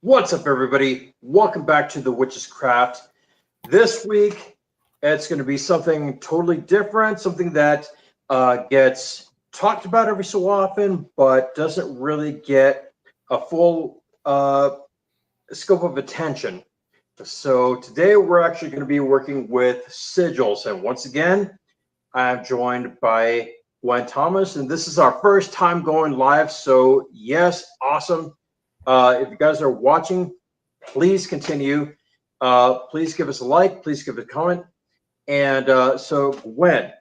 What's up, everybody? Welcome back to the Witch's Craft. This week, it's going to be something totally different, something that gets talked about every so often, but doesn't really get a full scope of attention. So today, we're actually going to be working with sigils. And once again, I'm joined by Gwen Thomas, and this is our first time going live. So yes, awesome. If you guys are watching, please continue. Please give us a like. Please give us a comment. And so, Gwen,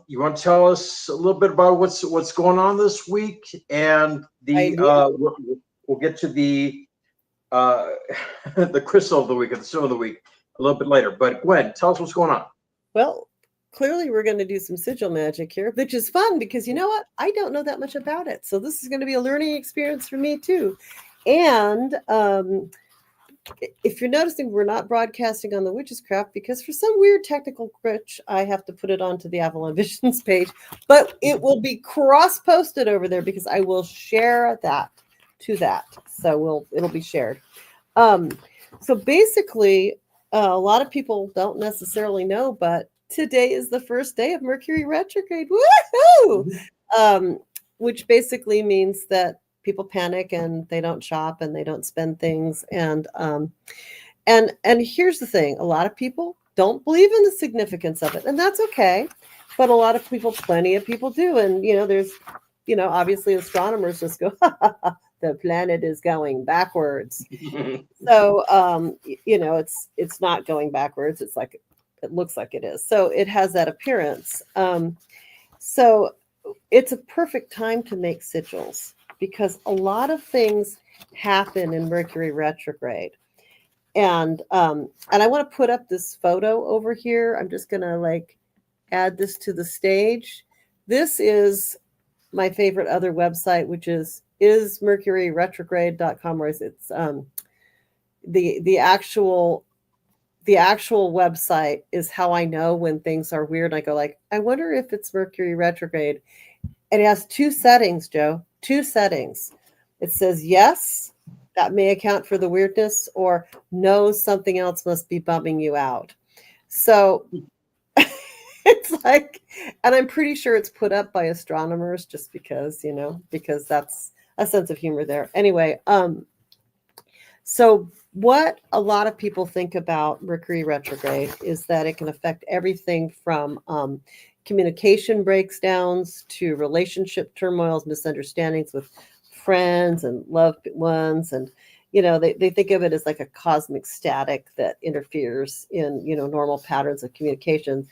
you want to tell us a little bit about what's going on this week, and we'll get to the the crystal of the week, or the stone of the week, a little bit later. But Gwen, tell us what's going on. Well, clearly we're going to do some sigil magic here, which is fun because you know what? I don't know that much about it. So this is going to be a learning experience for me too. And if you're noticing, we're not broadcasting on the Witch's Craft because for some weird technical glitch, I have to put it onto the Avalon Visions page, but it will be cross-posted over there because I will share that to that. So it'll be shared. So basically, a lot of people don't necessarily know, but today is the first day of Mercury retrograde. Woohoo! Which basically means that people panic and they don't shop and they don't spend things. And here's the thing: a lot of people don't believe in the significance of it, and that's okay. But a lot of people, plenty of people do. And there's, obviously astronomers just go, the planet is going backwards. So it's not going backwards. It's like, it looks like it is. So it has that appearance. So it's a perfect time to make sigils because a lot of things happen in Mercury retrograde. And I want to put up this photo over here. I'm just going to add this to the stage. This is my favorite other website, which is mercuryretrograde.com, or it's the actual website is how I know when things are weird. I go I wonder if it's Mercury retrograde. And it has two settings, Joe, two settings. It says, yes, that may account for the weirdness, or no, something else must be bumming you out. So it's and I'm pretty sure it's put up by astronomers just because, because that's a sense of humor there. Anyway, so what a lot of people think about Mercury retrograde is that it can affect everything from communication breakdowns to relationship turmoils, misunderstandings with friends and loved ones. And, they think of it as like a cosmic static that interferes in, normal patterns of communication.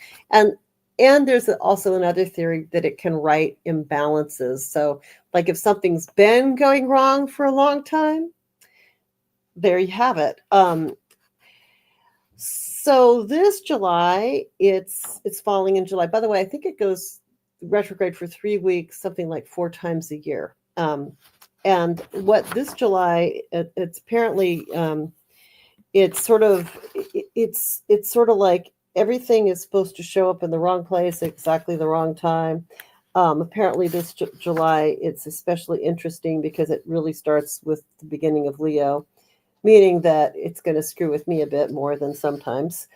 And there's also another theory that it can right imbalances. So if something's been going wrong for a long time, there you have it. So this July, it's falling in July. By the way, I think it goes retrograde for 3 weeks, something like 4 times a year. And what this July, it's apparently, it's sort of like everything is supposed to show up in the wrong place at exactly the wrong time. Apparently this July, it's especially interesting because it really starts with the beginning of Leo, meaning that it's going to screw with me a bit more than sometimes.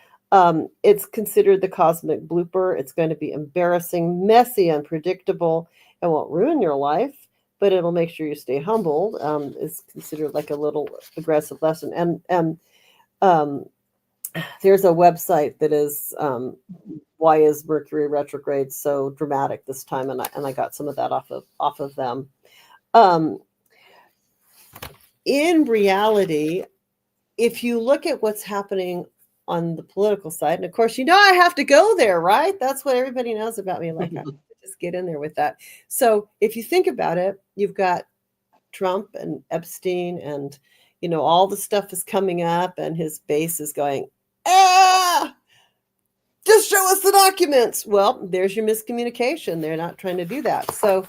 It's considered the cosmic blooper. It's going to be embarrassing, messy, unpredictable. It won't ruin your life, but it'll make sure you stay humbled. It's considered like a little aggressive lesson. And there's a website that is, why is Mercury retrograde so dramatic this time? And I got some of that off of them. In reality, if you look at what's happening on the political side, and of course, I have to go there, right? That's what everybody knows about me. I just get in there with that. So if you think about it, you've got Trump and Epstein, and all the stuff is coming up, and his base is going, just show us the documents. Well, there's your miscommunication. They're not trying to do that. So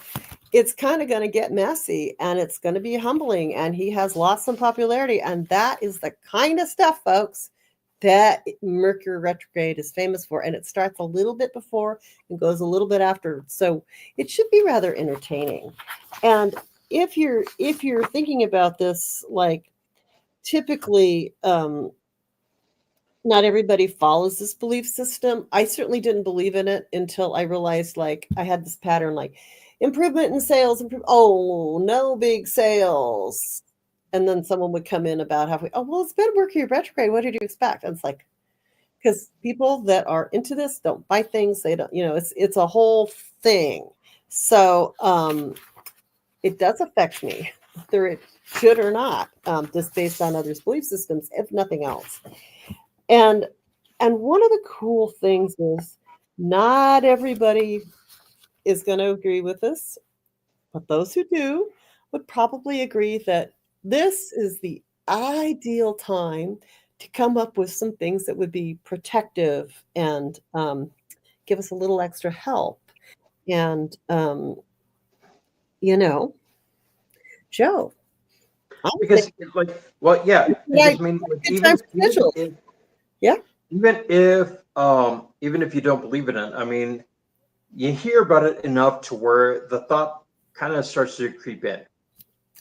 it's kind of going to get messy, and it's going to be humbling, and he has lost some popularity. And that is the kind of stuff, folks, that Mercury retrograde is famous for. And it starts a little bit before and goes a little bit after. So it should be rather entertaining. And if you're thinking about this, like, typically, not everybody follows this belief system. I certainly didn't believe in it until I realized, like, I had this pattern, like, improvement in sales, oh, no big sales. And then someone would come in about halfway, oh, well, it's been Mercury retrograde. What did you expect? And it's like, because people that are into this don't buy things. They don't, it's a whole thing. So it does affect me, whether it should or not, just based on others' belief systems, if nothing else. And one of the cool things is not everybody is going to agree with this, but those who do would probably agree that this is the ideal time to come up with some things that would be protective and give us a little extra help. And, Joe. Because, like, well, yeah, because I mean, even if you don't believe in it, I mean, you hear about it enough to where the thought kind of starts to creep in.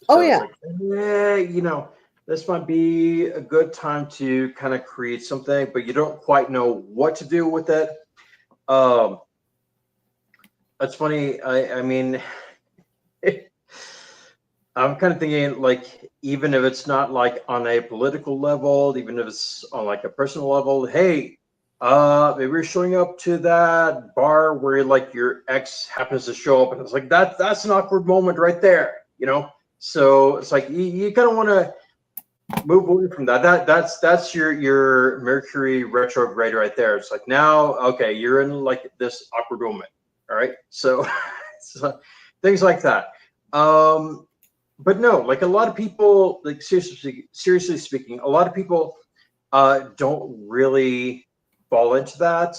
So it's like, this might be a good time to kind of create something, but you don't quite know what to do with it. It's funny. I mean, I'm kind of thinking, like, even if it's not like on a political level, even if it's on like a personal level, hey, maybe you're showing up to that bar where like your ex happens to show up, and it's like that's an awkward moment right there, So it's like you kind of want to move away from that. That's your Mercury retrograde right there. It's like, now, okay, you're in like this awkward moment. All right, so, so things like that. But no, like, a lot of people, like, seriously speaking, a lot of people don't really fall into that.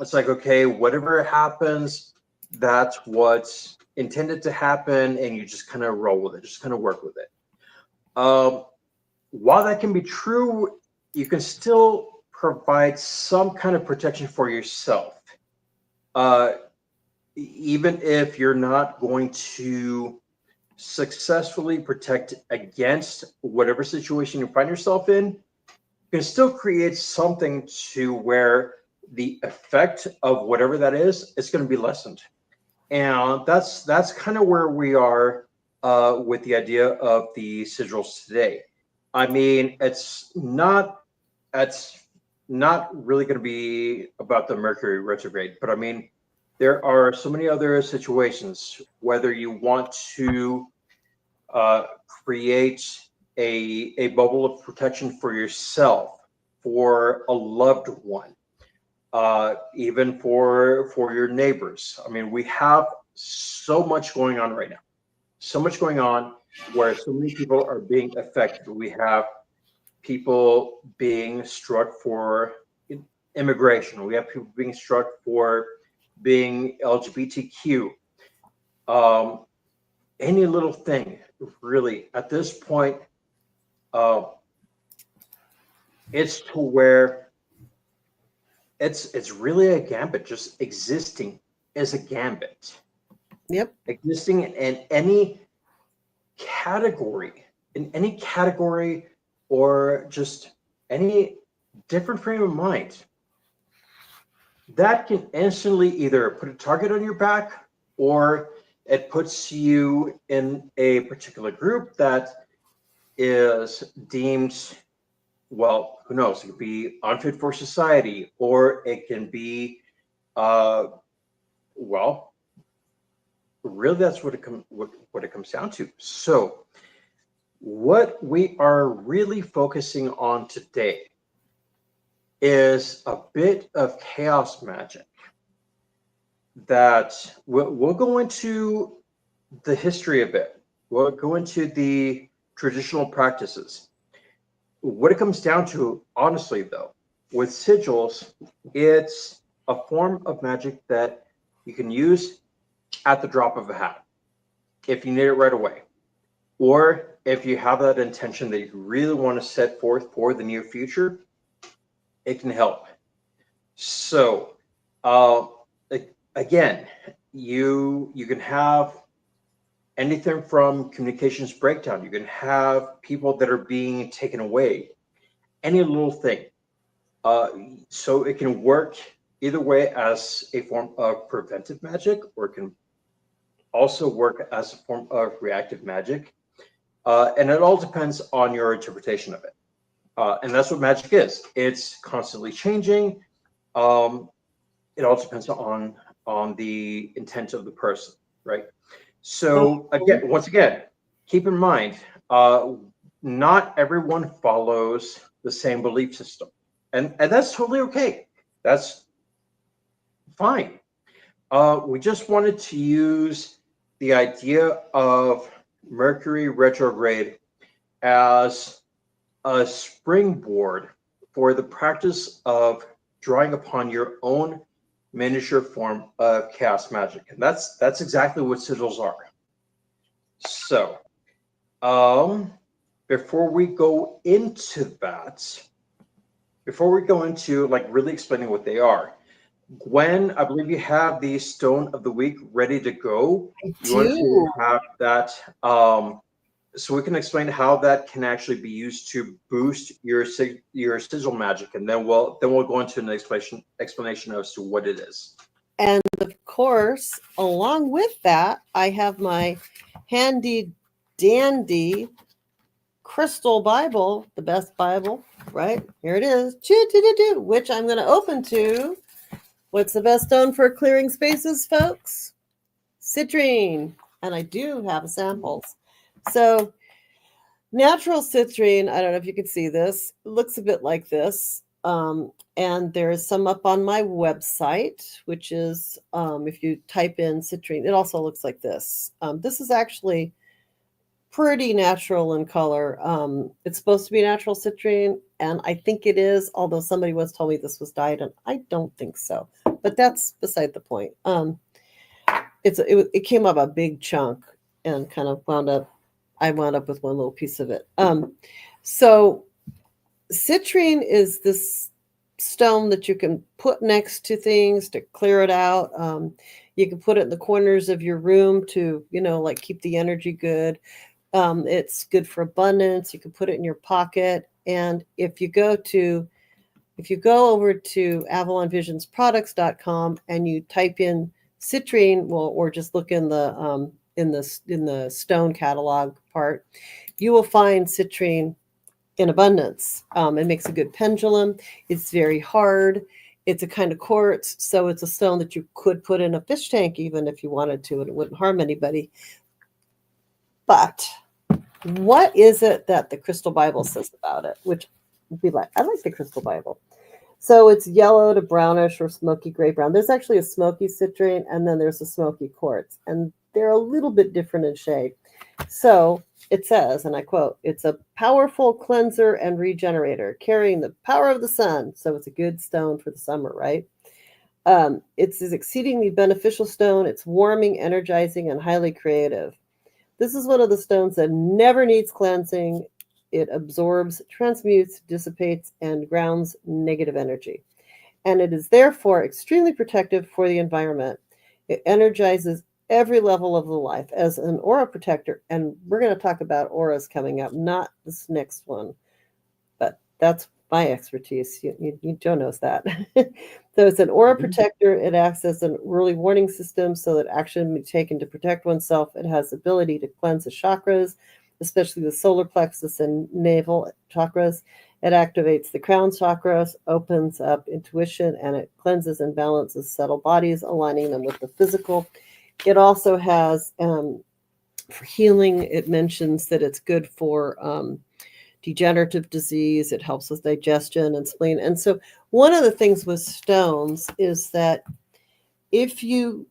It's like, okay, whatever happens, that's what's intended to happen, and you just kind of roll with it, just kind of work with it. While that can be true, you can still provide some kind of protection for yourself. Even if you're not going to successfully protect against whatever situation you find yourself in, you can still create something to where the effect of whatever that is going to be lessened. And that's kind of where we are with the idea of the sigils today. I mean, it's not really going to be about the Mercury retrograde, but I mean, there are so many other situations, whether you want to create a bubble of protection for yourself, for a loved one, even for your neighbors. I mean, we have so much going on right now, so much going on where so many people are being affected. We have people being struck for immigration. We have people being struck for being LGBTQ. Any little thing, really, at this point, it's to where it's really a gambit. Just existing is a gambit. Yep. Existing in any category, or just any different frame of mind, that can instantly either put a target on your back, or it puts you in a particular group that is deemed, well, who knows? It could be unfit for society, or it can be, well, really, that's what it comes down to. So, what we are really focusing on today is a bit of chaos magic. that we'll go into the history a bit. We'll go into the traditional practices. What it comes down to, honestly, though, with sigils, it's a form of magic that you can use at the drop of a hat if you need it right away. Or if you have that intention that you really want to set forth for the near future, it can help. So, again, you can have anything from communications breakdown. You can have people that are being taken away. Any little thing. So it can work either way as a form of preventive magic, or it can also work as a form of reactive magic. And it all depends on your interpretation of it. And that's what magic is. It's constantly changing. It all depends on the intent of the person, right? So again, once again, keep in mind, not everyone follows the same belief system, and that's totally okay. That's fine. We just wanted to use the idea of Mercury retrograde as a springboard for the practice of drawing upon your own miniature form of chaos magic, and that's exactly what sigils are. So, before we go into that, before we go into like really explaining what they are, Gwen, I believe you have the stone of the week ready to go. You want to have that, so we can explain how that can actually be used to boost your sigil magic, and then we'll go into an explanation as to what it is. And of course, along with that, I have my handy dandy crystal Bible, the best Bible, right? Here it is, which I'm going to open to. What's the best stone for clearing spaces, folks? Citrine. And I do have samples. So natural citrine, I don't know if you can see this, it looks a bit like this. And there's some up on my website, which is, if you type in citrine, it also looks like this. This is actually pretty natural in color. It's supposed to be natural citrine, and I think it is, although somebody once told me this was dyed, and I don't think so. But that's beside the point. It came up a big chunk and kind of I wound up with one little piece of it. So citrine is this stone that you can put next to things to clear it out. You can put it in the corners of your room to, like keep the energy good. It's good for abundance. You can put it in your pocket. And if you go over to avalonvisionsproducts.com and you type in citrine, or just look in the stone catalog part, you will find citrine in abundance. It makes a good pendulum. It's very hard. It's a kind of quartz, so it's a stone that you could put in a fish tank even if you wanted to, and it wouldn't harm anybody. But what is it that the Crystal Bible says about it? Which would be like, I like the Crystal Bible. So it's yellow to brownish or smoky gray brown. There's actually a smoky citrine, and then there's a smoky quartz, and they're a little bit different in shade. So it says, and I quote, "It's a powerful cleanser and regenerator, carrying the power of the sun." So it's a good stone for the summer, right? It's an exceedingly beneficial stone. It's warming, energizing, and highly creative. This is one of the stones that never needs cleansing. It absorbs, transmutes, dissipates, and grounds negative energy. And it is therefore extremely protective for the environment. It energizes every level of the life as an aura protector. And we're going to talk about auras coming up, not this next one. But that's my expertise. Joe knows that. So it's an aura protector. It acts as an early warning system so that action can be taken to protect oneself. It has the ability to cleanse the chakras, especially the solar plexus and navel chakras. It activates the crown chakras, opens up intuition, and it cleanses and balances subtle bodies, aligning them with the physical. It also has, for healing, it mentions that it's good for degenerative disease. It helps with digestion and spleen. And so one of the things with stones is that if you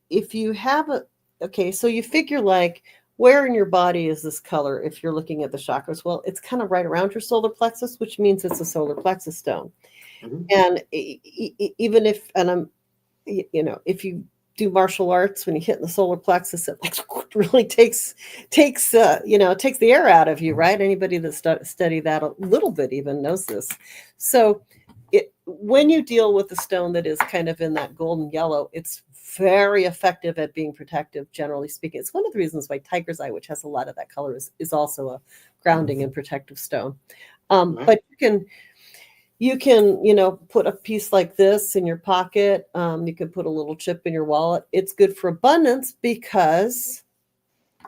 have a, okay, so you figure like where in your body is this color if you're looking at the chakras? Well, it's kind of right around your solar plexus, which means it's a solar plexus stone. Mhm. And even if, and I'm, if you do martial arts, when you hit in the solar plexus, it like really takes takes the air out of you, right? Anybody that studied that a little bit even knows this. So when you deal with a stone that is kind of in that golden yellow, it's very effective at being protective, generally speaking. It's one of the reasons why tiger's eye, which has a lot of that color, is also a grounding and protective stone. But you can, put a piece like this in your pocket. You can put a little chip in your wallet. It's good for abundance because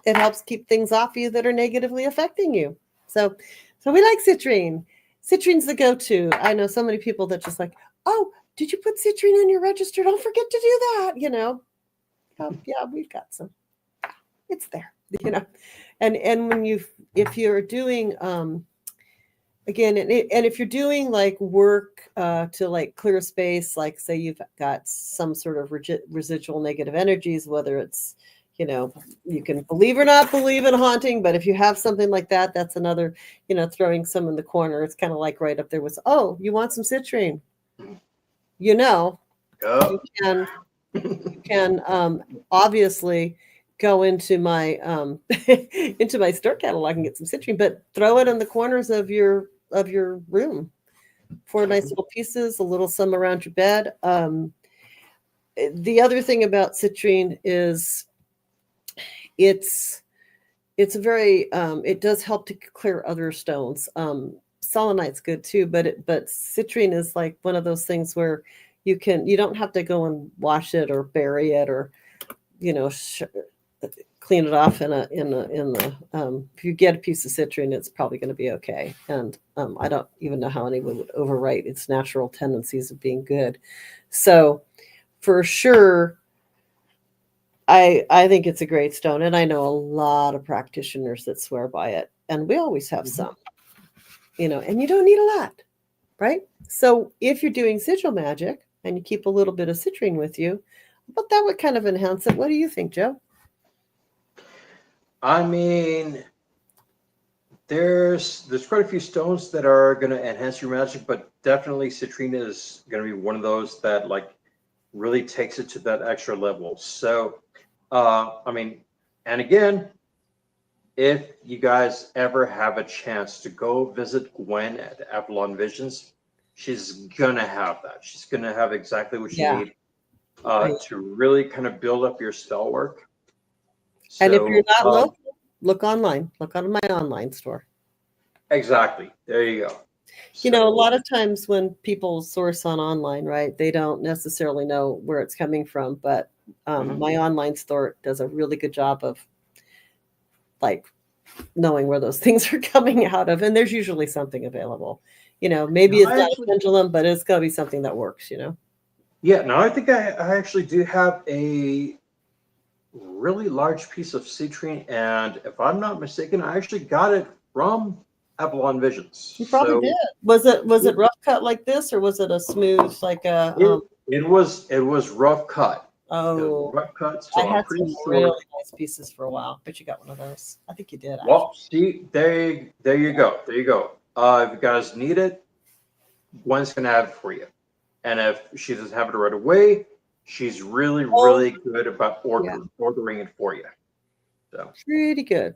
it helps keep things off you that are negatively affecting you. So we like citrine. Citrine's the go-to. I know so many people that just like, oh, did you put citrine in your register? Don't forget to do that, yeah, we've got some. It's there, And when if you're doing again, and if you're doing like work to like clear space, like say you've got some sort of residual negative energies, whether it's, you can believe or not believe in haunting, but if you have something like that, that's another, throwing some in the corner. It's kind of like right up there with, oh, you want some citrine? You can obviously go into my into my store catalog and get some citrine, but throw it in the corners of your room. 4 nice little pieces, a little some around your bed. The other thing about citrine is it's a very it does help to clear other stones. Selenite's good too, but citrine is like one of those things where you don't have to go and wash it or bury it or clean it off in the if you get a piece of citrine, it's probably going to be okay. And I don't even know how anyone would overwrite its natural tendencies of being good. So for sure, I think it's a great stone, and I know a lot of practitioners that swear by it, and we always have some, and you don't need a lot, right? So if you're doing sigil magic and you keep a little bit of citrine with you, but that would kind of enhance it. What do you think, Joe? I mean, there's quite a few stones that are going to enhance your magic, but definitely citrine is going to be one of those that like really takes it to that extra level. So, I mean, and again, if you guys ever have a chance to go visit Gwen at Avalon Visions, she's gonna have that. She's gonna have exactly what you need to really kind of build up your spell work. And if So, you're not local, look online. Look on my online store. Exactly. There you go. A lot of times when people source on online, right, they don't necessarily know where it's coming from, but my online store does a really good job of like knowing where those things are coming out of, and there's usually something available. Maybe it's not a pendulum, but it's got to be something that works. Yeah. No, I think I actually do have a really large piece of citrine, and if I'm not mistaken, I actually got it from Avalon Visions. You probably did. Was it rough cut like this, or was it a smooth like a? It was rough cut. Oh, rough cut. So I had I'm pretty some sure. really nice pieces for a while, but you got one of those. I think you did. Actually. Well, see, there you go. There you go. If you guys need it, Gwen's gonna have it for you. And if she doesn't have it right away, she's really good about ordering it for you. So pretty good,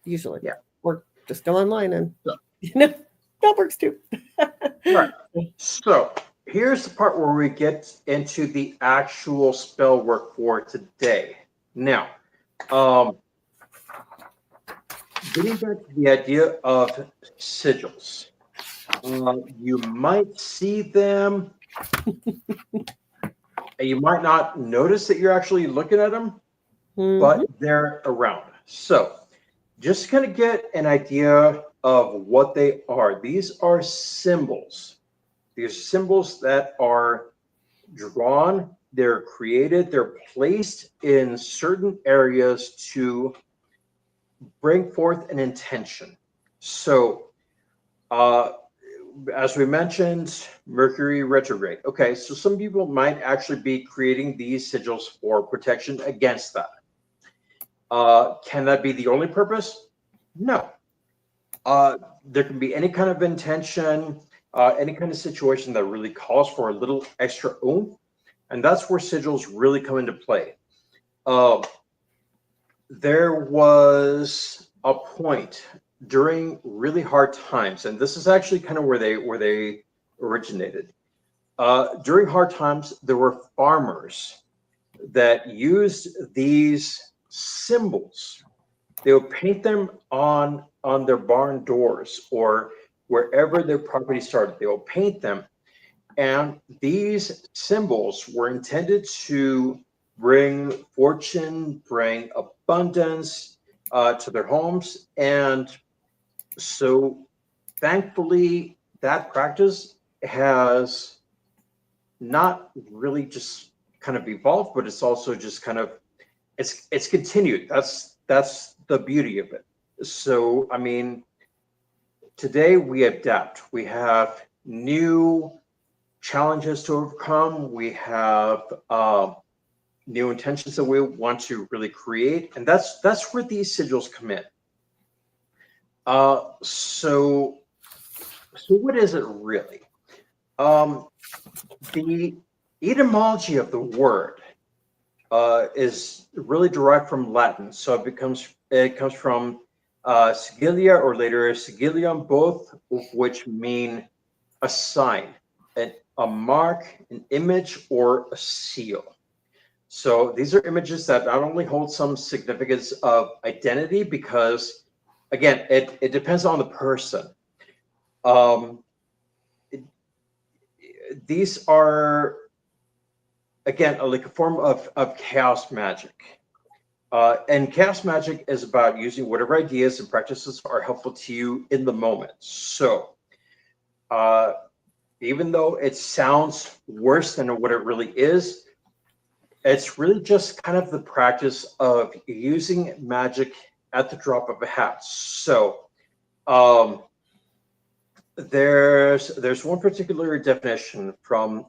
usually. Yeah. Or just go online and that works too. Right. So here's the part where we get into the actual spell work for today. Now, getting back to the idea of sigils, you might see them. You might not notice that you're actually looking at them, but they're around. So just kind of get an idea of what they are. These are symbols. These are symbols that are drawn, they're created, they're placed in certain areas to bring forth an intention. So as we mentioned, Mercury retrograde. Okay, so some people might actually be creating these sigils for protection against that. Can that be the only purpose? No. There can be any kind of intention, any kind of situation that really calls for a little extra oomph, and that's where sigils really come into play. There was a point during really hard times, and this is actually kind of where they originated. During hard times, there were farmers that used these symbols. They would paint them on their barn doors or wherever their property started. They will paint them, and these symbols were intended to bring fortune, bring abundance to their homes. And so thankfully, that practice has not really just kind of evolved, but it's also just kind of it's continued. That's the beauty of it. So I mean, today we adapt. We have new challenges to overcome. We have new intentions that we want to really create, and that's where these sigils come in. So what is it really? The etymology of the word is really derived from Latin, so it comes from sigilia or later sigilium, both of which mean a sign, a mark, an image, or a seal. So these are images that not only hold some significance of identity, because again, it depends on the person. These are, again, like a form of chaos magic. And chaos magic is about using whatever ideas and practices are helpful to you in the moment. So even though it sounds worse than what it really is, it's really just kind of the practice of using magic at the drop of a hat. So there's one particular definition from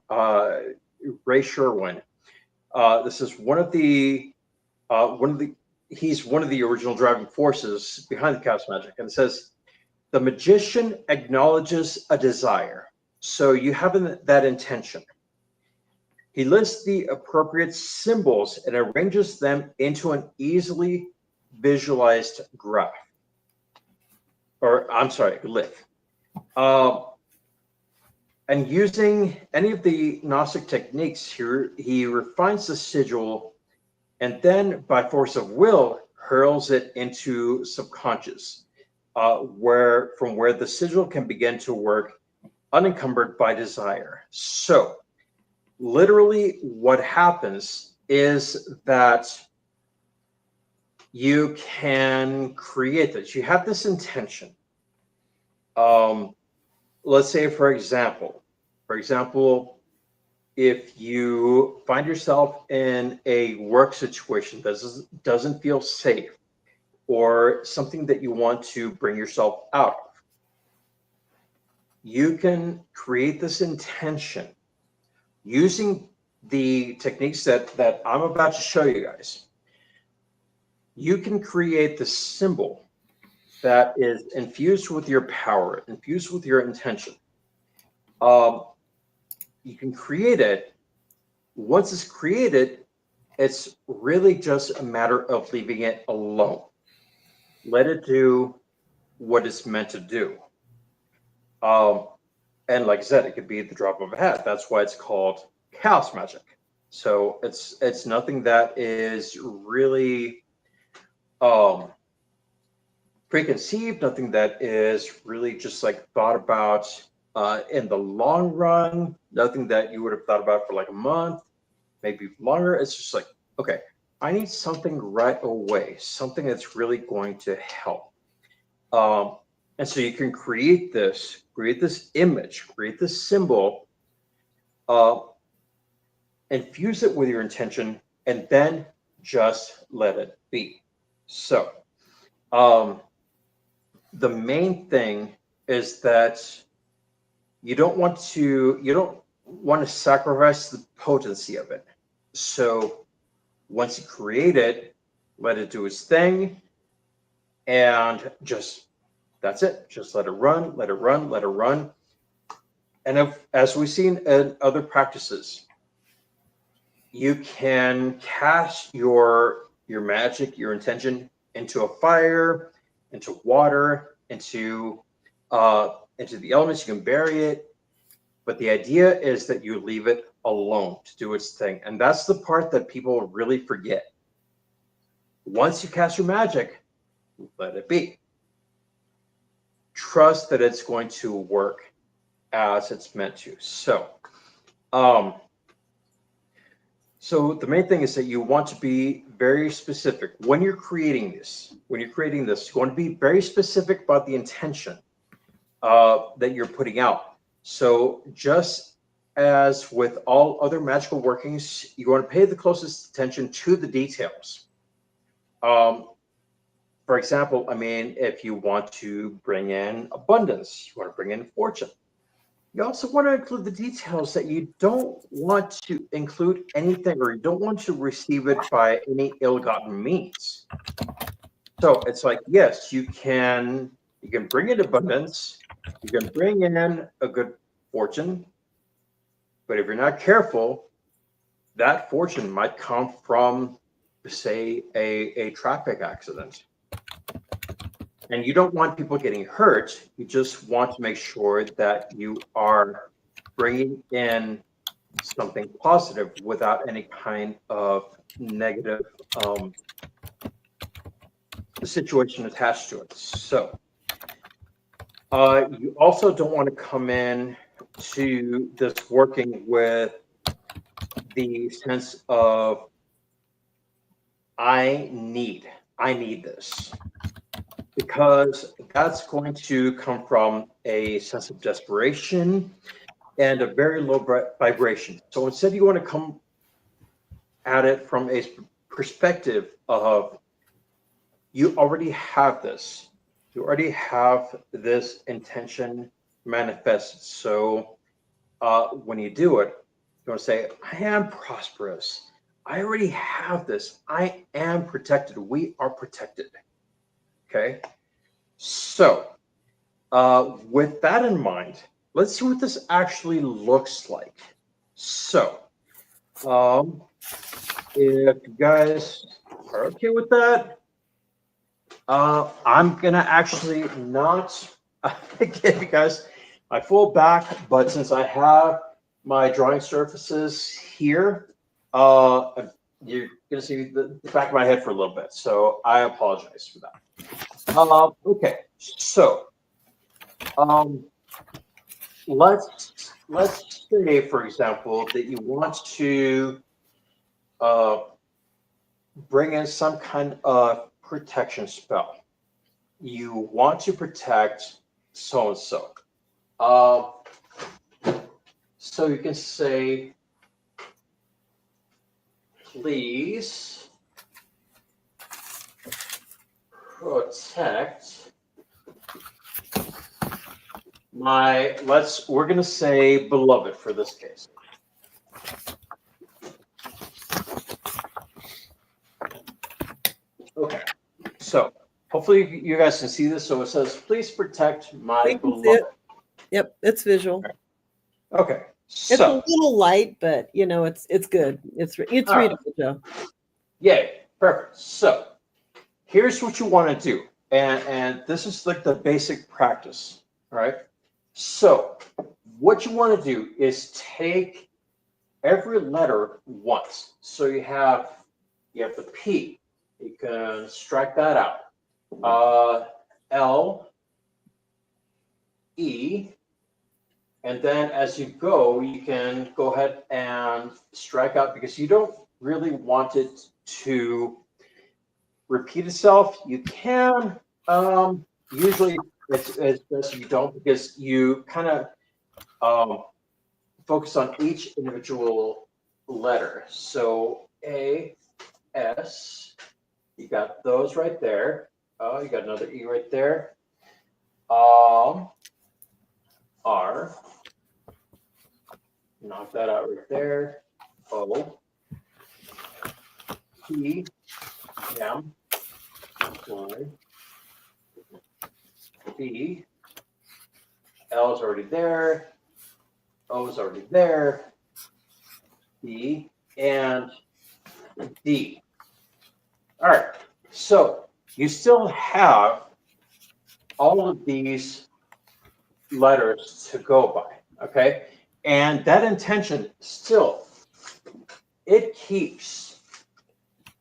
Ray Sherwin. This is he's one of the original driving forces behind the chaos magic, and it says the magician acknowledges a desire. So you have that intention. He lists the appropriate symbols and arranges them into an easily visualized graph. Or, I'm sorry, glyph. And using any of the Gnostic techniques here, he refines the sigil and then, by force of will, hurls it into subconscious, from where the sigil can begin to work unencumbered by desire. So, literally, what happens is that you can create this. You have this intention. Let's say, for example, if you find yourself in a work situation that doesn't feel safe, or something that you want to bring yourself out of, you can create this intention using the techniques that I'm about to show you guys. You can create the symbol that is infused with your power, infused with your intention. You can create it. Once it's created, it's really just a matter of leaving it alone. Let it do what it's meant to do. And like I said, it could be the drop of a hat. That's why it's called chaos magic. So it's nothing that is really preconceived, nothing that is really just like thought about in the long run, nothing that you would have thought about for like a month, maybe longer. It's just like, okay, I need something right away, something that's really going to help. And so you can create this image, create this symbol, infuse it with your intention, and then just let it be. So the main thing is that you don't want to sacrifice the potency of it. So once you create it, let it do its thing, and just that's it. Just let it run, let it run, let it run. And as we've seen in other practices, you can cast your magic, your intention into a fire, into water, into the elements. You can bury it, but the idea is that you leave it alone to do its thing, and that's the part that people really forget. Once you cast your magic, let it be. Trust that it's going to work as it's meant to. So the main thing is that you want to be very specific when you're creating this. When you're creating this, you want to be very specific about the intention that you're putting out. So just as with all other magical workings, you want to pay the closest attention to the details. For example, I mean, if you want to bring in abundance, you want to bring in fortune. You also want to include the details that you don't want to include anything, or you don't want to receive it by any ill-gotten means. So it's like, yes, you can bring in abundance, you can bring in a good fortune, but if you're not careful, that fortune might come from, say, a traffic accident. And you don't want people getting hurt. You just want to make sure that you are bringing in something positive without any kind of negative situation attached to it. So you also don't want to come in to this working with the sense of I need this, because that's going to come from a sense of desperation and a very low vibration. So instead, you want to come at it from a perspective of you already have this. You already have this intention manifested. So when you do it, you want to say, I am prosperous. I already have this. I am protected. We are protected. Okay. So with that in mind, let's see what this actually looks like. So if you guys are okay with that, I'm gonna actually not give you guys my full back, but since I have my drawing surfaces here, you're gonna see the back of my head for a little bit. So I apologize for that. Okay, so let's say, for example, that you want to bring in some kind of protection spell. You want to protect so and so. So you can say, please protect my, we're going to say beloved for this case. Okay, so hopefully you guys can see this. So it says, please protect my beloved. Yep, it's visual. Okay, so it's a little light, but you know, it's good. It's readable, Joe. Yay, perfect. So here's what you want to do, and this is like the basic practice. All right. So what you want to do is take every letter once. So you have the P. You can strike that out. L, E, and then as you go, you can go ahead and strike out, because you don't really want it to repeat itself. You can. Usually it's best if you don't, because you kind of focus on each individual letter. So A, S, you got those right there. You got another E right there. R, Knock that out right there. O, P, M, Y, B, L is already there. O is already there. B, and D. All right. So you still have all of these letters to go by, okay? And that intention still, it keeps,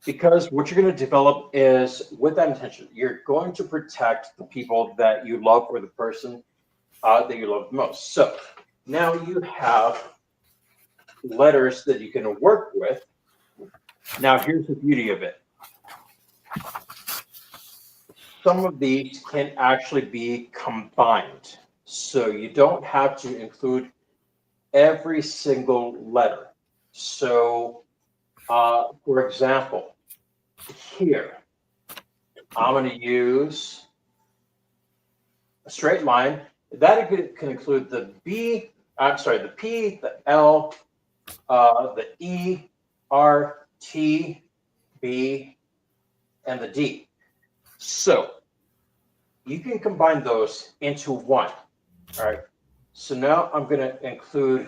because what you're going to develop is with that intention, you're going to protect the people that you love or the person that you love the most. So now you have letters that you can work with. Now here's the beauty of it. Some of these can actually be combined. So you don't have to include every single letter. So, for example, here, I'm going to use a straight line. That can include the B, I'm sorry, the P, the L, the E, R, T, B, and the D. So you can combine those into one. All right. So now I'm going to include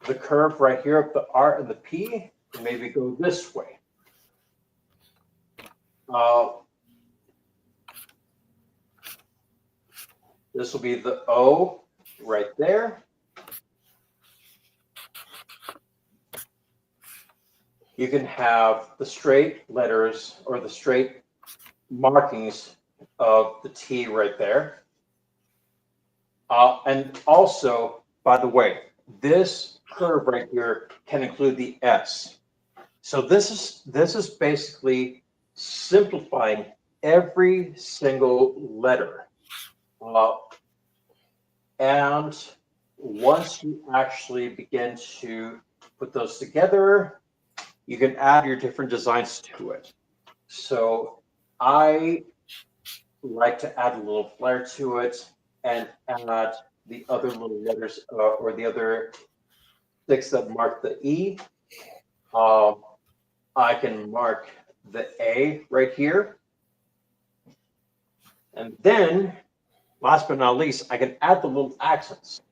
the curve right here of the R and the P, and maybe go this way. This will be the O right there. You can have the straight letters or the straight markings of the T right there. And also, by the way, this curve right here can include the S. So this is basically simplifying every single letter. And once you actually begin to put those together, you can add your different designs to it. So I like to add a little flair to it and add the other little letters or the other sticks that mark the E. I can mark the A right here. And then, last but not least, I can add the little accents,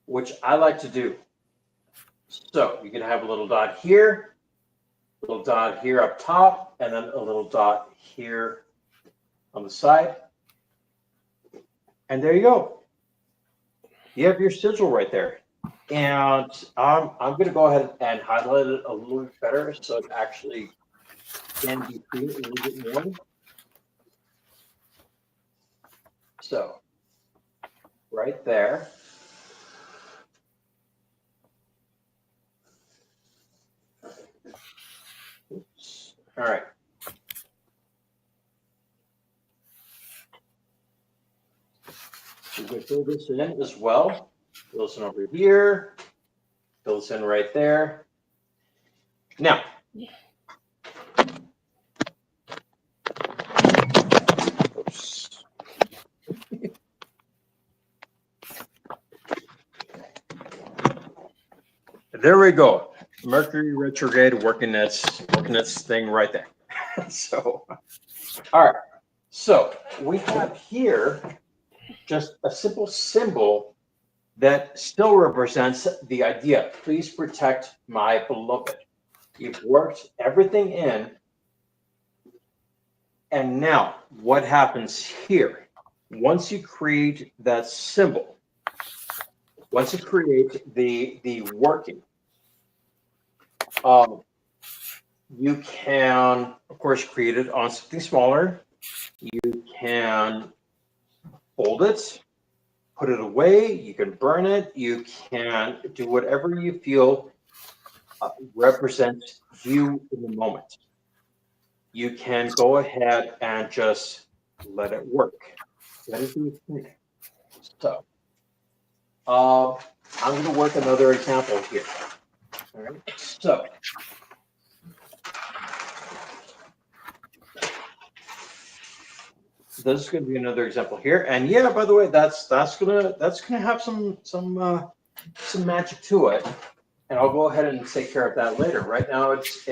which I like to do. So you can have a little dot here, a little dot here up top, and then a little dot here on the side. And there you go. You have your sigil right there. And I'm going to go ahead and highlight it a little bit better so it actually can be seen a little bit more. So, right there. Oops. All right. You can fill this in as well. Fill this in over here. Fill this in right there. Now, oops. There we go. Mercury retrograde working its thing right there. So, all right. So we have here just a simple symbol that still represents the idea. Please protect my beloved. You've worked everything in. And now what happens here? Once you create that symbol, once you create the working, you can, of course, create it on something smaller. You can fold it, put it away, you can burn it, you can do whatever you feel represents you in the moment. You can go ahead and just let it work. Let it do its thing. So, I'm going to work another example here. All right. So, this is going to be another example here, and yeah, by the way, that's gonna have some some magic to it, and I'll go ahead and take care of that later. Right now it's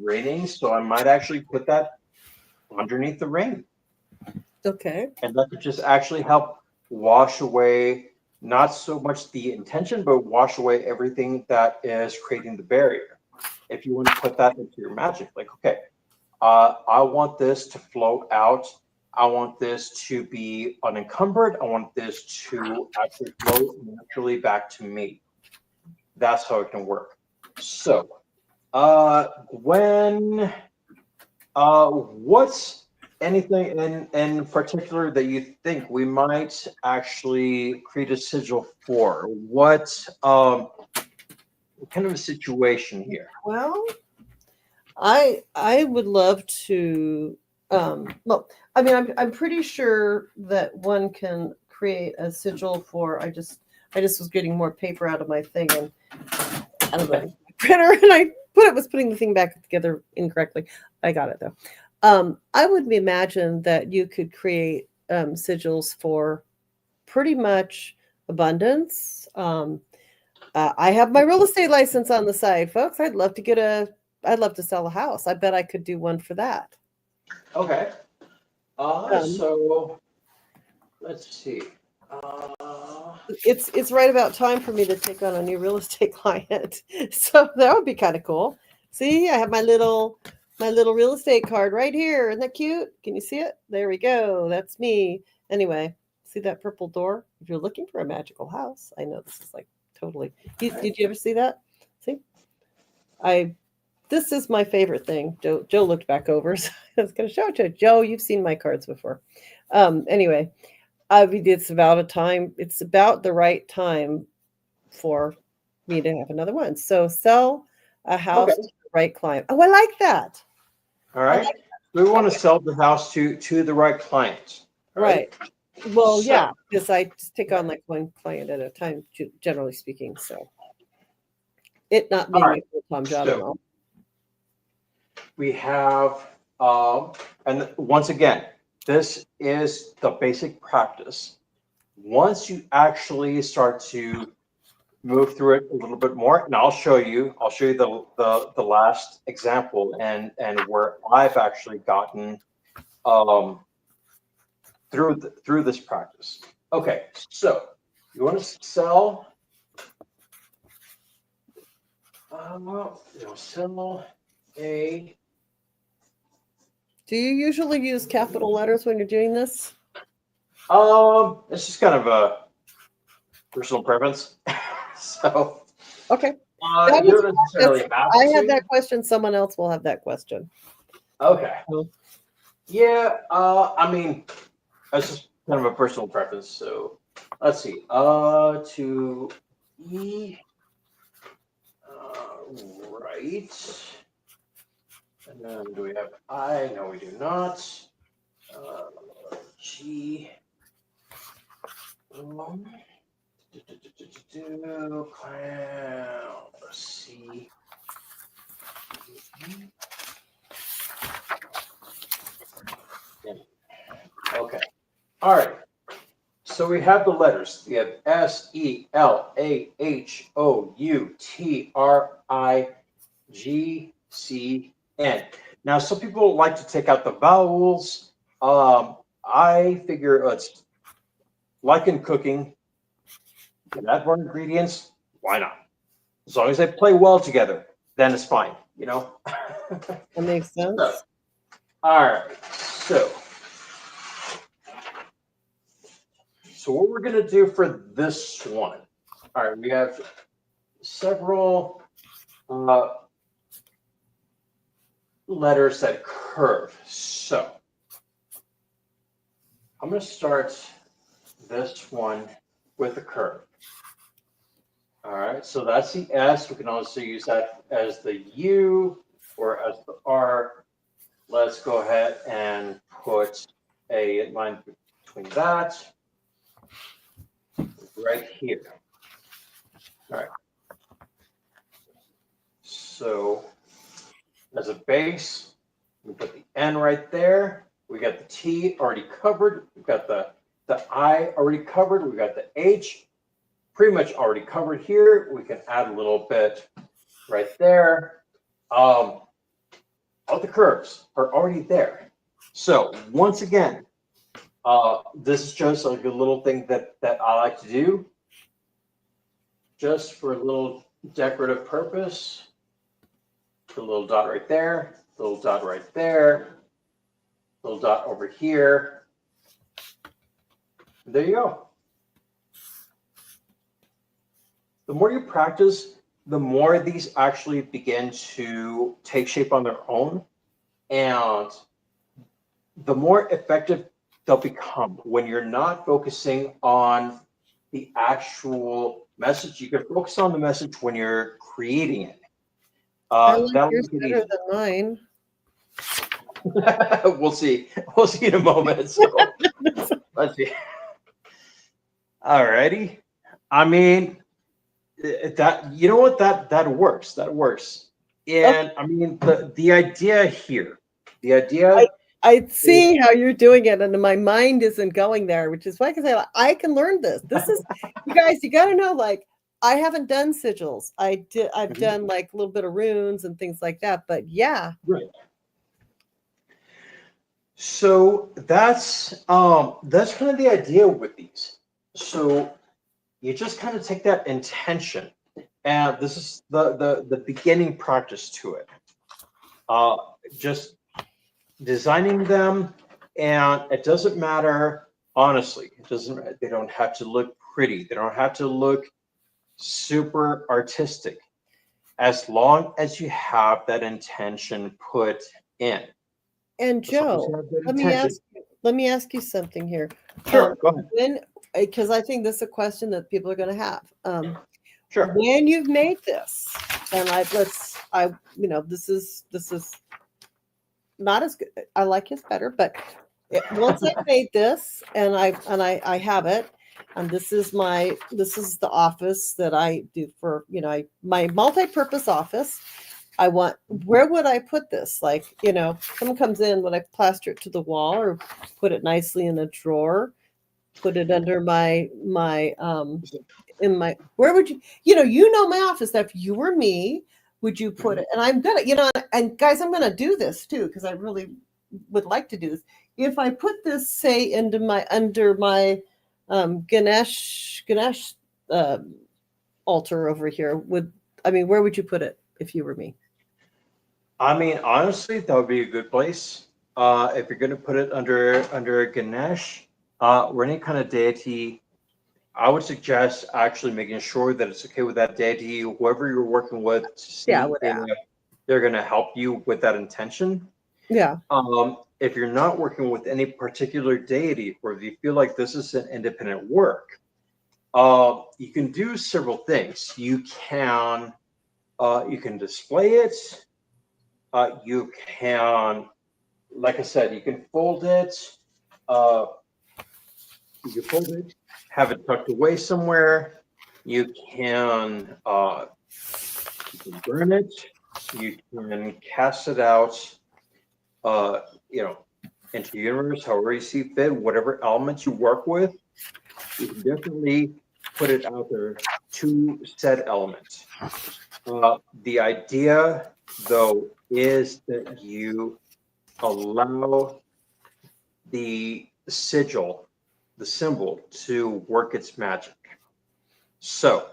raining, so I might actually put that underneath the rain, Okay. and that could just actually help wash away not so much the intention, but wash away everything that is creating the barrier. If you want to put that into your magic, like, okay, I want this to flow out. I want this to be unencumbered. I want this to actually flow naturally back to me. That's how it can work. So, Gwen, what's anything in particular that you think we might actually create a sigil for? What kind of a situation here? Well, I would love to. Well, I mean, I'm pretty sure that one can create a sigil for. I just was getting more paper out of my thing and out of the printer, and I was putting the thing back together incorrectly. I got it though. I would imagine that you could create sigils for pretty much abundance. I have my real estate license on the side, folks. I'd love to sell a house. I bet I could do one for that. Okay. Um, So let's see. it's right about time for me to take on a new real estate client. So that would be kind of cool. See, I have my little real estate card right here. Isn't that cute? Can you see it? There we go. That's me. Anyway, see that purple door? If you're looking for a magical house, I know this is like totally. Did you ever see that? See, this is my favorite thing. Joe looked back over, so I was going to show it to you. Joe. You've seen my cards before. Anyway, it's about the right time for me to have another one. So sell a house Okay. to the right client. Oh, I like that. All right. We want to sell the house to the right client. All Right. Well, So, yeah, because I just take on like one client at a time, generally speaking. So it not being right. a full-time job and So all. we have, and once again, this is the basic practice. Once you actually start to move through it a little bit more, and I'll show you the last example and where I've actually gotten through this practice. Okay, so you want to sell, sell a. Do you usually use capital letters when you're doing this? It's just kind of a personal preference. So Okay. you don't necessarily have I had to. that question. Someone else will have that question. Okay. So, Yeah. I mean, that's just kind of a personal preference. So let's see. To E. Right. And then do we have I? No, we do not. G. Clown. C. Okay. All right. So we have the letters. We have SELAHOUTRIGCN. Now, some people like to take out the vowels. I figure it's like in cooking. You can add more ingredients. Why not? As long as they play well together, then it's fine. You know. that makes sense. So, all right. So what we're going to do for this one, all right, we have several letters that curve. So I'm going to start this one with a curve. All right, so that's the S. We can also use that as the U or as the R. Let's go ahead and put a line between that right here. All right. So as a base, we put the N right there. We got the T already covered. We've got the I already covered. We've got the H pretty much already covered here. We can add a little bit right there. All the curves are already there. So once again, this is just like a little thing that I like to do, just for a little decorative purpose. Put a little dot right there, little dot right there, little dot over here. There you go. The more you practice, the more these actually begin to take shape on their own, and the more effective they'll become when you're not focusing on the actual message. You can focus on the message when you're creating it. I like That'll yours make it better than mine. We'll see. We'll see in a moment. So let's see. Alrighty. I mean, that, you know what, that works. That works. And I mean, the idea here, the idea. I see how you're doing it, and my mind isn't going there, which is why I can say I can learn this. This is, you guys, you got to know, like, I haven't done sigils. I've done like a little bit of runes and things like that, but yeah. Right. So that's kind of the idea with these. So you just kind of take that intention, and this is the beginning practice to it. Just designing them, and it doesn't matter, honestly, it doesn't, they don't have to look pretty, they don't have to look super artistic, as long as you have that intention put in. And Joe, let me ask you something here. Sure, go ahead. Because I think this is a question that people are going to have. Sure. When you've made this, and this is not as good. I like his better, but once I made this and I have it, and this is the office that I do for, my multi-purpose office. Where would I put this? Like, someone comes in, would I plaster it to the wall or put it nicely in a drawer? Put it under where would you, my office, that if you were me, would you put it? And I'm gonna, and guys, I'm gonna do this too, because I really would like to do this. If I put this, say, under my Ganesh altar over here, where would you put it if you were me? I mean, honestly, that would be a good place. If you're going to put it under Ganesh or any kind of deity, I would suggest actually making sure that it's okay with that deity, whoever you're working with. They're going to help you with that intention. Yeah. If you're not working with any particular deity, or if you feel like this is an independent work, you can do several things. You can display it. You can, like I said, you can fold it. Have it tucked away somewhere. You can burn it. You can cast it out, into the universe, however you see fit, whatever elements you work with. You can definitely put it out there to said elements. The idea, though, is that you allow the sigil, the symbol, to work its magic. So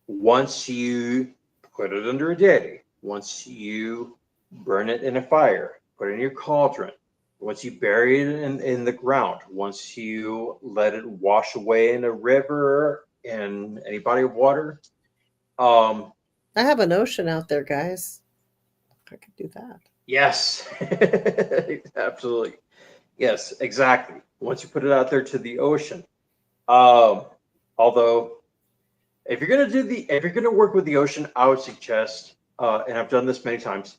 once you put it under a deity, once you burn it in a fire, put it in your cauldron, once you bury it in the ground, once you let it wash away in a river, in any body of water. I have an ocean out there, guys. I could do that. Yes, absolutely. Yes, exactly. Once you put it out there to the ocean. Although, if you're gonna work with the ocean, I would suggest, and I've done this many times,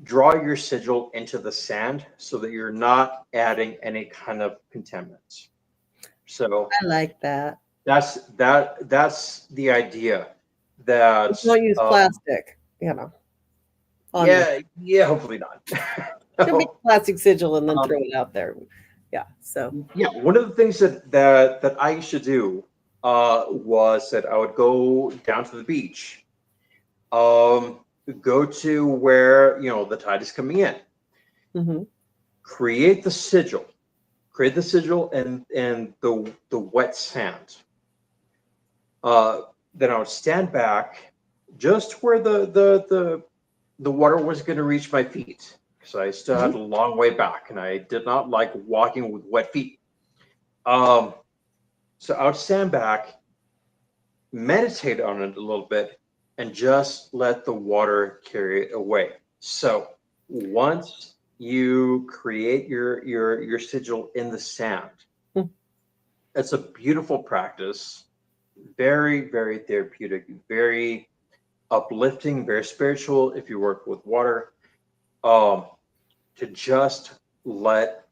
draw your sigil into the sand so that you're not adding any kind of contaminants. So I like that. That's the idea. That don't use plastic, hopefully not. Make a plastic sigil and then throw it out there. Yeah. So one of the things that I used to do was that I would go down to the beach, um, go to where the tide is coming in, Hmm. create the sigil, and the wet sand. Uh, then I would stand back just where the water was going to reach my feet because I still had a long way back, and I did not like walking with wet feet. Um, so I would stand back, meditate on it a little bit, and just let the water carry it away. So once you create your sigil in the sand, it's a beautiful practice, very, very therapeutic, very uplifting, very spiritual if you work with water. Um, to just let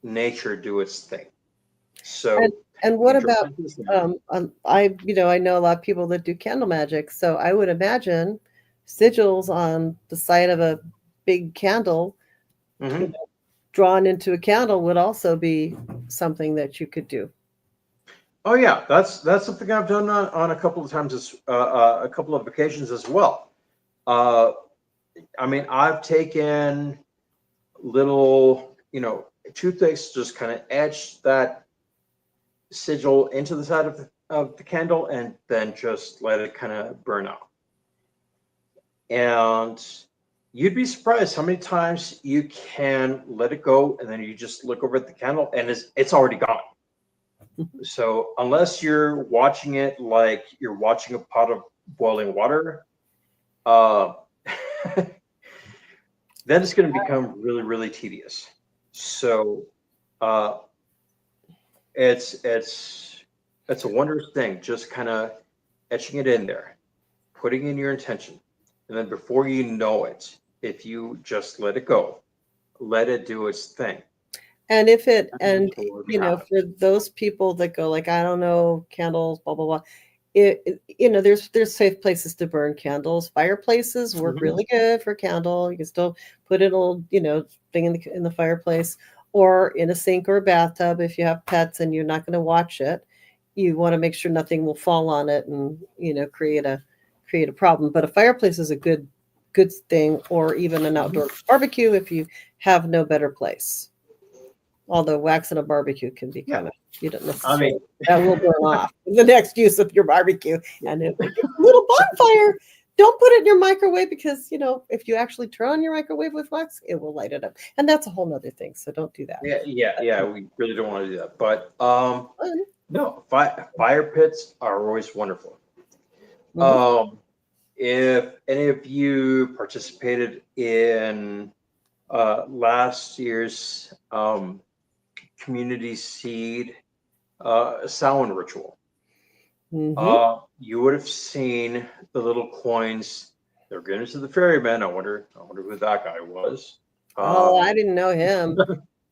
nature do its thing. And So and what nature about places them. I know a lot of people that do candle magic, so I would imagine sigils on the side of a big candle, you Mhm. know, drawn into a candle would also be something that you could do. Oh yeah, that's something I've done on a couple of times, a couple of occasions as well. Uh, I mean, I've taken little, toothpicks, just kind of etch that sigil into the side of the candle, and then just let it kind of burn out. And you'd be surprised how many times you can let it go, and then you just look over at the candle, and it's already gone. So unless you're watching it like you're watching a pot of boiling water, uh, then it's going to become really, really tedious. So uh, it's a wondrous thing, just kind of etching it in there, putting in your intention, and then before you know it, if you just let it go, let it do its thing, And if it that's and what would you know, happen. for those people that go like, I don't know, candles, blah blah blah. There's safe places to burn candles. Fireplaces work Mhm. really good for candle. You can still put it a little, thing in the fireplace or in a sink or a bathtub if you have pets and you're not going to watch it. You want to make sure nothing will fall on it and, create a problem. But a fireplace is a good thing, or even an Mhm. outdoor barbecue if you have no better place. Although wax in a barbecue can be Yeah, kind of, you don't I necessarily, mean, that will burn off the next use of your barbecue. And if it's a little bonfire, don't put it in your microwave because, if you actually turn on your microwave with wax, it will light it up. And that's a whole nother thing. So don't do that. yeah, yeah, yeah. We really don't want to do that, but Fun. no, fire pits are always wonderful. Mhm. Um, if any of you participated in last year's community seed Samhain ritual, Mhm. you would have seen the little coins. They're given to the ferryman. I wonder who that guy was. Oh, Um, I didn't know him.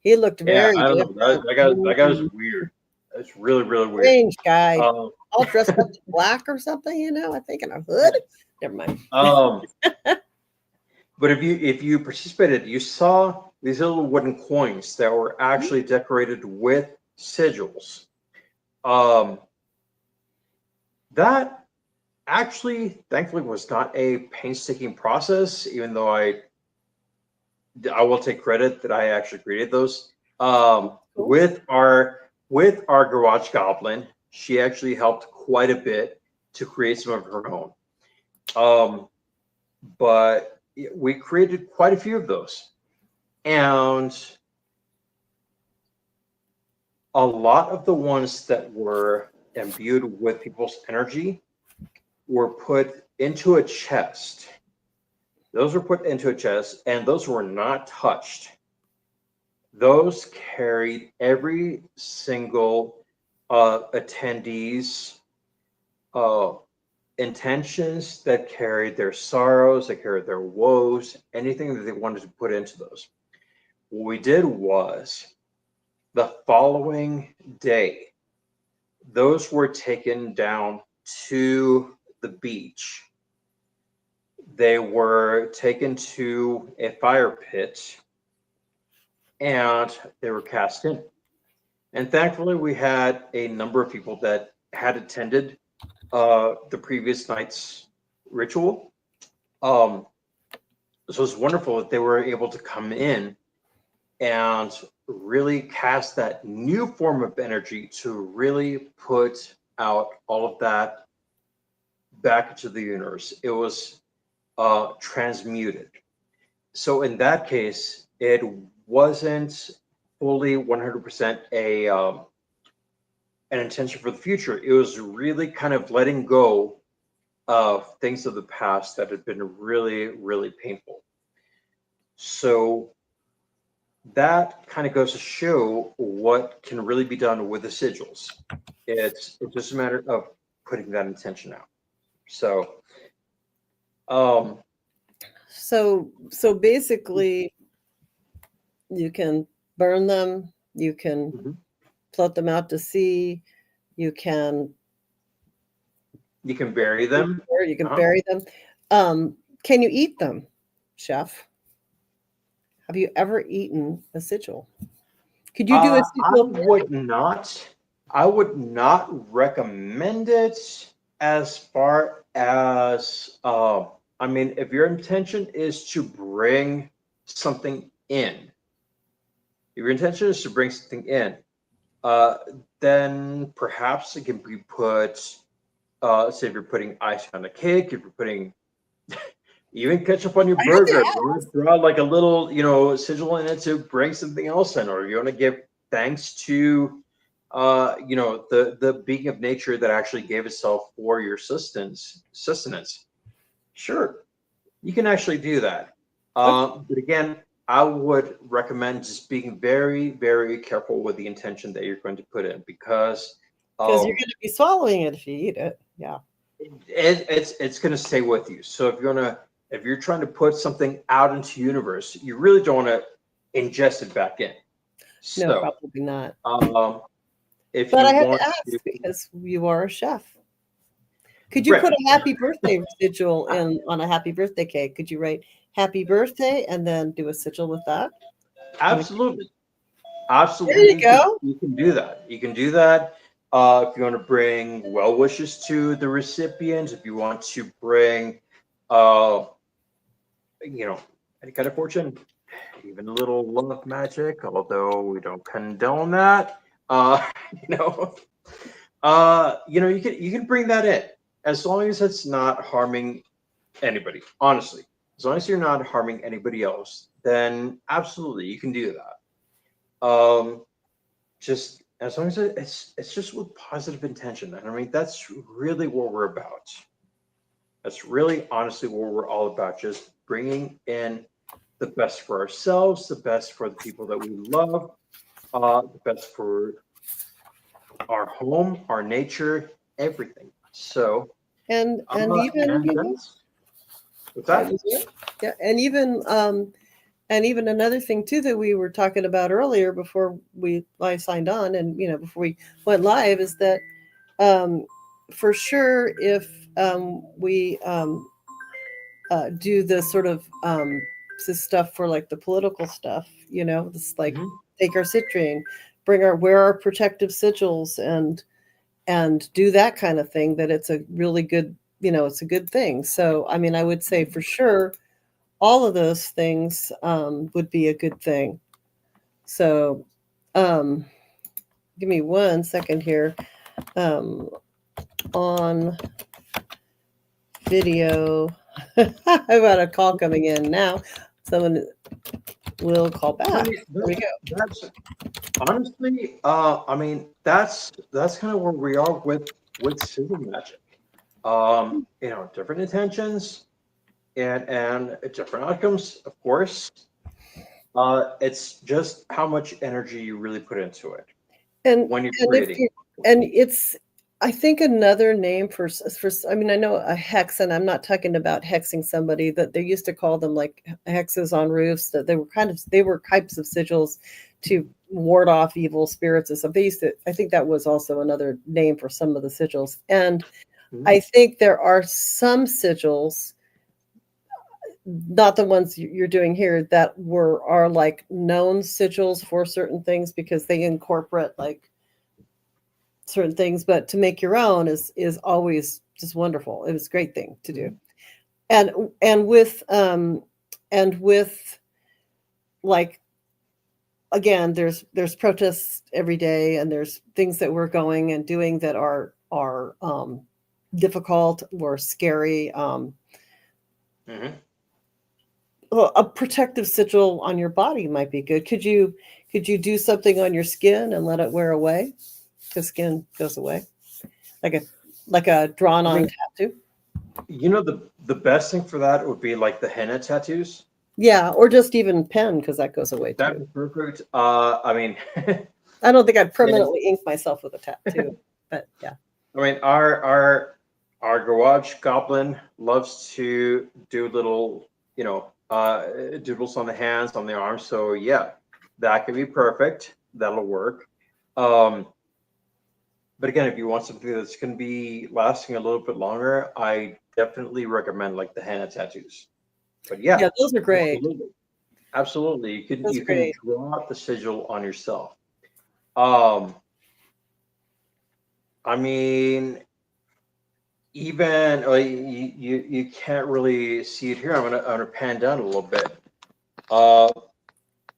He looked yeah, very I don't know. That, different. that guy, that guy's weird. That's really, really weird. Strange guy. Um, All dressed up in black or something, I think in a hood. Never mind. um, but if you participated, you saw these little wooden coins that were actually decorated with sigils. Um, that actually, thankfully, was not a painstaking process, even though I will take credit that I actually created those. Cool. With our garage goblin, she actually helped quite a bit to create some of her own. Um, but we created quite a few of those, and a lot of the ones that were imbued with people's energy were put into a chest. Those were put into a chest, and those were not touched. Those carried every single attendee's uh, intentions, that carried their sorrows, that carried their woes, anything that they wanted to put into those. What we did was the following day, those were taken down to the beach. They were taken to a fire pit and they were cast in. And thankfully, we had a number of people that had attended the previous night's ritual. So it's wonderful that they were able to come in and really cast that new form of energy to really put out all of that back into the universe. It was transmuted. So in that case, it wasn't fully 100% an intention for the future. It was really kind of letting go of things of the past that had been really, really painful. So that kind of goes to show what can really be done with the sigils. It's just a matter of putting that intention out. So, So basically, you can burn them, you can mhm. float them out to sea, you can bury them. or you can Uh-huh. bury them. Can you eat them, chef? Have you ever eaten a sigil? Could you do a I sigil? would not. I would not recommend it as far as. I mean, if your intention is to bring something in, if your intention is to bring something in, uh, then perhaps it can be put. Say if you're putting icing on a cake, if you're putting even ketchup on your I have burger, to if you want to throw out like a little, sigil in it to bring something else in, or you want to give thanks to, the being of nature that actually gave itself for your sustenance. Sure, you can actually do that. Okay. But again, I would recommend just being very, very careful with the intention that you're going to put in because Because you're um, going to be swallowing it if you eat it. Yeah. it's going to stay with you. So if you're trying to put something out into universe, you really don't want to ingest it back in. No, So probably not. if But you I had to want ask to, because you are a chef. Could you right, put a happy birthday sigil in on a happy birthday cake? Could you write happy birthday and then do a sigil with that? absolutely, There you absolutely, go. you can do that. You can do that. If you want to bring well wishes to the recipient, if you want to bring, uh, any kind of fortune, even a little love magic, although we don't condone that. Uh, you know, you can bring that in as long as it's not harming anybody. Honestly, as long as you're not harming anybody else, then absolutely you can do that. Just as long as it's just with positive intention. And I mean, that's really what we're about. That's really honestly what we're all about. Just bringing in the best for ourselves, the best for the people that we love, the best for our home, our nature, everything. So, And even and that's what's that. yeah, and even another thing too that we were talking about earlier before I signed on and before we went live is that um, for sure if we do the sort of this stuff for like the political stuff, this like Mhm. take our citrine, wear our protective sigils and do that kind of thing, that it's a really good, it's a good thing. So, I mean, I would say for sure, all of those things would be a good thing. So, um, give me 1 second here. On video, I've got a call coming in now. Someone will call I back. mean, There we go. that's honestly, I mean, that's kind of where we are with civil magic. Different intentions and different outcomes, of course. It's just how much energy you really put into it And when you're and if creating. you and it's I think another name for I mean, I know a hex, and I'm not talking about hexing somebody, that they used to call them like hexes on roofs, that they were types of sigils to ward off evil spirits and stuff. I think that was also another name for some of the sigils. And Mhm. I think there are some sigils, not the ones you're doing here, that are like known sigils for certain things because they incorporate like certain things, but to make your own is always just wonderful. It was a great thing to do. And with like, again, there's protests every day, and there's things that we're going and doing that are difficult or scary. Well, a protective sigil on your body might be good. Could you do something on your skin and let it wear away? The skin goes away, like a drawn on tattoo. You know, the best thing for that would be like the henna tattoos. Yeah, or just even pen, because that goes away That'd too. be perfect. I mean, I don't think I'd permanently ink myself with a tattoo, but yeah. I mean, our garage goblin loves to do little, doodles on the hands, on the arms. So yeah, that could be perfect. That'll work. But again, if you want something that's going to be lasting a little bit longer, I definitely recommend like the henna tattoos. But yeah, Yeah, those are great. absolutely, absolutely. You can That's you can great. draw the sigil on yourself. I mean, even you can't really see it here. I'm gonna pan down a little bit.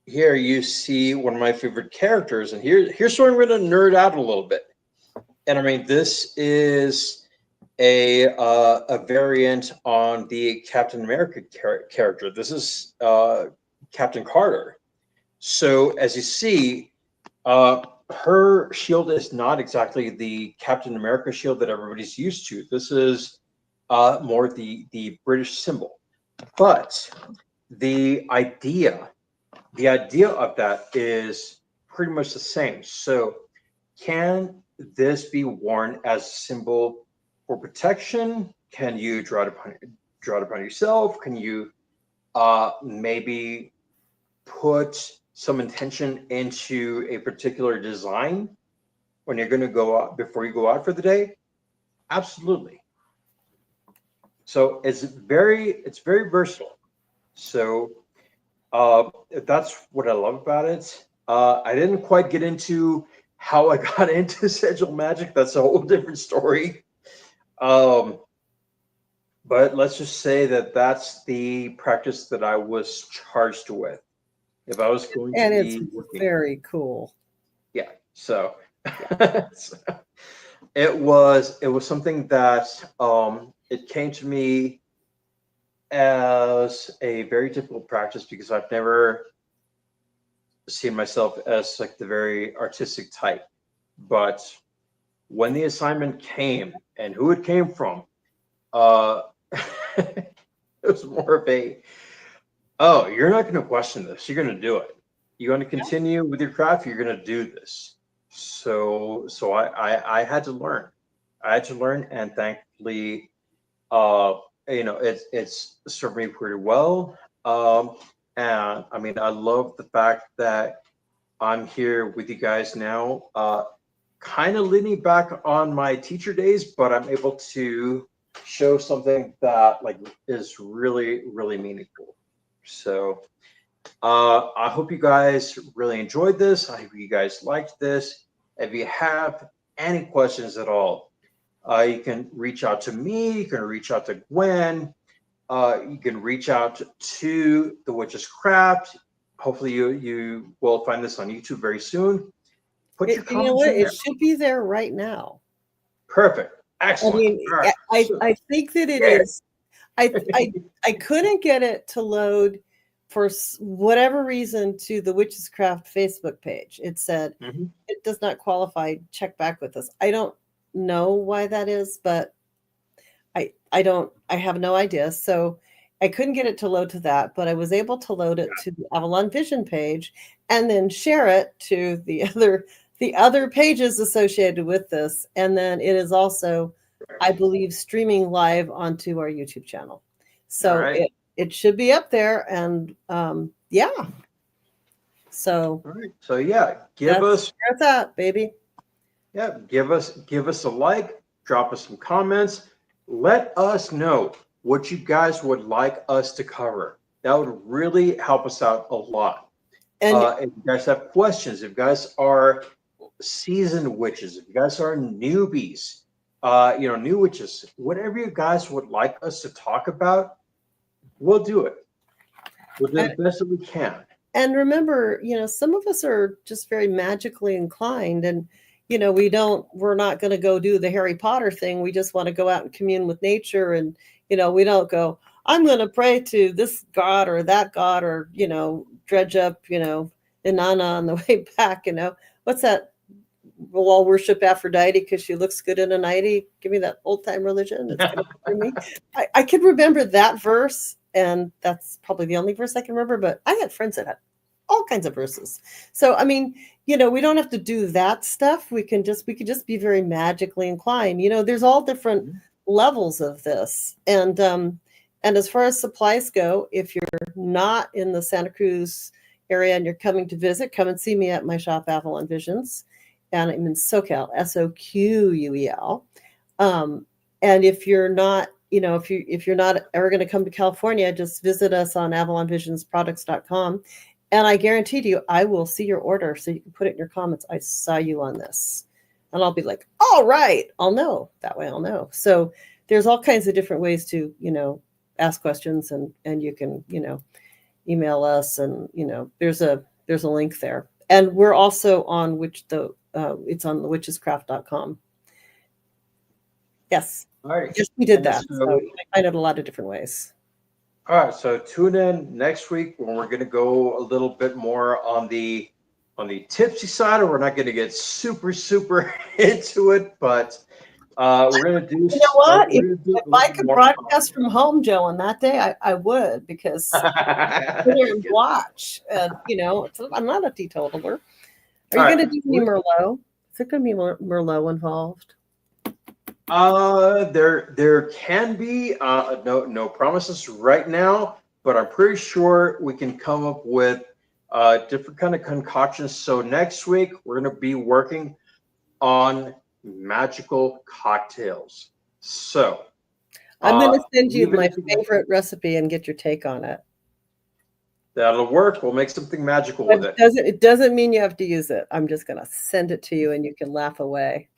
Here you see one of my favorite characters, and here's where I'm gonna nerd out a little bit. And I mean, this is a variant on the Captain America character. This is Captain Carter. So as you see, her shield is not exactly the Captain America shield that everybody's used to. This is more the British symbol. But the idea of that is pretty much the same. So can this be worn as a symbol for protection? Can you draw it upon yourself? Can you maybe put some intention into a particular design when you're going to go out before you go out for the day? Absolutely. So it's very versatile. So that's what I love about it. I didn't quite get into how I got into Sigil Magic. That's a whole different story. But let's just say that that's the practice that I was charged with. If I was going to And be it's working, very cool. yeah. So, so it was something that it came to me as a very difficult practice because I've never seen myself as like the very artistic type. But when the assignment came and who it came from, it was more of a, oh, you're not going to question this. You're going to do it. You're going to continue with your craft. You're going to do this. So I had to learn. I had to learn, and thankfully, it's served me pretty well. And I mean, I love the fact that I'm here with you guys now, kind of leaning back on my teacher days, but I'm able to show something that like is really, really meaningful. So I hope you guys really enjoyed this. I hope you guys liked this. If you have any questions at all, you can reach out to me. You can reach out to Gwen. You can reach out to the Witch's Craft. Hopefully you will find this on YouTube very soon. Put your You know comments what? in It there. should be there right now. Perfect. I Excellent. mean, All right. I think that it is. I couldn't get it to load for whatever reason to the Witch's Craft Facebook page. It said Mhm. it does not qualify. Check back with us. I don't know why that is, but I have no idea. So I couldn't get it to load to that, but I was able to load it to the Avalon Vision page and then share it to the other pages associated with this. And then it is also, I believe, streaming live onto our YouTube channel. So All right. it should be up there. And yeah. So All right. So yeah, that's that, baby. give us a like, drop us some comments. Let us know what you guys would like us to cover. That would really help us out a lot. And If you guys have questions, if you guys are seasoned witches, if you guys are newbies, new witches, whatever you guys would like us to talk about, we'll do it. We'll do the best that we can. And remember, some of us are just very magically inclined, and we're not going to go do the Harry Potter thing. We just want to go out and commune with nature, and we don't go, I'm going to pray to this god or that god, or dredge up Inanna on the way back. What's that? We'll all worship Aphrodite because she looks good in a nightie. Give me that old time religion. It's gonna for me. I can remember that verse, and that's probably the only verse I can remember. But I had friends that had all kinds of verses. So I mean, we don't have to do that stuff. We could just be very magically inclined. There's all different levels of this, and as far as supplies go, if you're not in the Santa Cruz area and you're coming to visit, come and see me at my shop, Avalon Visions. And I'm in SoCal, SOQUEL. And if you're not, if you're not ever going to come to California, just visit us on AvalonVisionsProducts.com. And I guarantee to you, I will see your order, so you can put it in your comments. I saw you on this, and I'll be like, all right, I'll know. That way, I'll know. So there's all kinds of different ways to, ask questions, and you can, email us, and there's a link there. And we're also on it's on thewitchescraft.com. Yes. All right. Yes, we did that. So you can find it a lot of different ways. All right. So tune in next week when we're going to go a little bit more on the tipsy side, or we're not going to get super into it, but we're going to do. You know what? If I could broadcast from home, Joe, on that day, I would, because I sit there and watch. And I'm not a teetotaler. Are you going to do any Merlot? Is there going to be Merlot involved? There can be no promises right now, but I'm pretty sure we can come up with different kind of concoctions. So next week we're going to be working on magical cocktails. So I'm going to send you my favorite recipe and get your take on it. That'll work. We'll make something magical with it. It doesn't mean you have to use it. I'm just going to send it to you, and you can laugh away.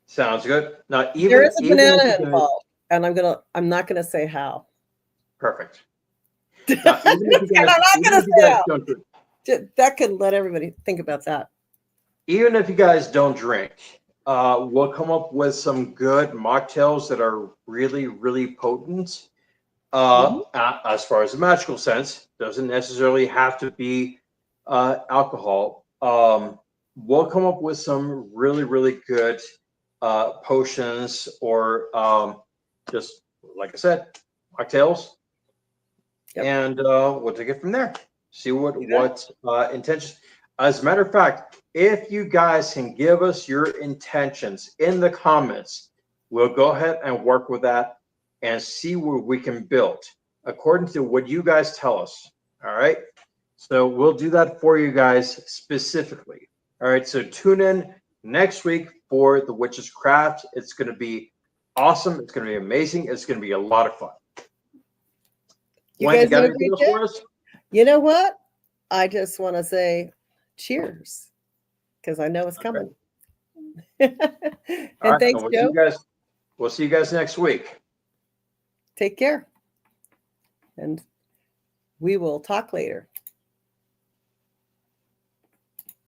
Sounds good. Now, there is a banana involved, and I'm not going to say how. Perfect. Now, I'm not going to say how. That could let everybody think about that. Even if you guys don't drink, we'll come up with some good mocktails that are really, really potent. As far as the magical sense, doesn't necessarily have to be alcohol. We'll come up with some really, really good potions, or just, like I said, mocktails. Yep. And we'll take it from there. See what intentions. As a matter of fact, if you guys can give us your intentions in the comments, we'll go ahead and work with that and see what we can build according to what you guys tell us. All right. So we'll do that for you guys specifically. All right. So tune in next week for the Witch's Craft. It's going to be awesome. It's going to be amazing. It's going to be a lot of fun. You guys got anything else for us? You know what? I just want to say cheers, because I know it's coming. And right, thanks, Joe. We'll see you guys next week. Take care. And we will talk later.